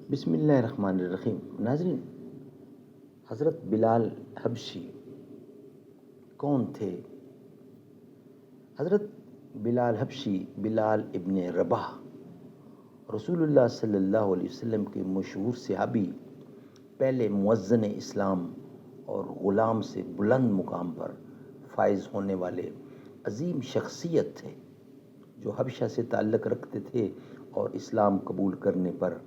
بسم اللہ الرحمن الرحیم۔ ناظرین، حضرت بلال حبشی کون تھے؟ حضرت بلال حبشی بلال ابن رباح رسول اللہ صلی اللہ علیہ وسلم کے مشہور صحابی، پہلے مؤذن اسلام اور غلام سے بلند مقام پر فائز ہونے والے عظیم شخصیت تھے، جو حبشہ سے تعلق رکھتے تھے اور اسلام قبول کرنے پر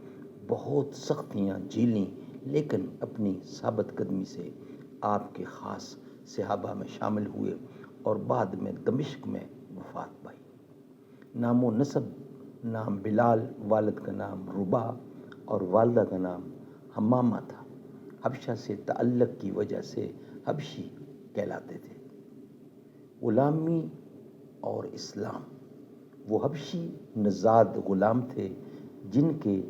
بہت سختیاں جھیلیں، لیکن اپنی ثابت قدمی سے آپ کے خاص صحابہ میں شامل ہوئے اور بعد میں دمشق میں وفات پائی۔ نام و نسب: نام بلال، والد کا نام ربا اور والدہ کا نام حمامہ تھا۔ حبشہ سے تعلق کی وجہ سے حبشی کہلاتے تھے۔ غلامی اور اسلام: وہ حبشی نژاد غلام تھے جن کے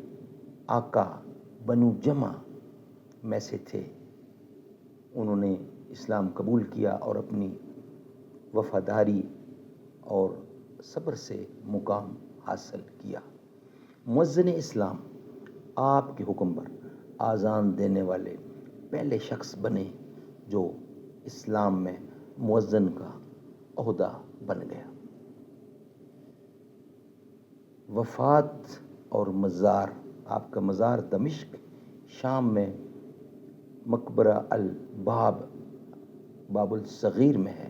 آقا بنو جمع میں سے تھے۔ انہوں نے اسلام قبول کیا اور اپنی وفاداری اور صبر سے مقام حاصل کیا۔ مؤذن اسلام: آپ کے حکم پر اذان دینے والے پہلے شخص بنے جو اسلام میں مؤذن کا عہدہ بن گیا۔ وفات اور مزار: آپ کا مزار دمشق، شام میں مقبرہ الباب باب الصغیر میں ہے۔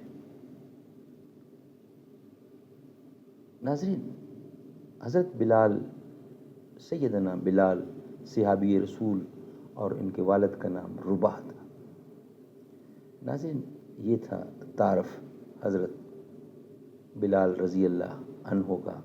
ناظرین، حضرت بلال، سیدنا بلال صحابی رسول اور ان کے والد کا نام ربا تھا۔ ناظرین، یہ تھا تعارف حضرت بلال رضی اللہ عنہ کا۔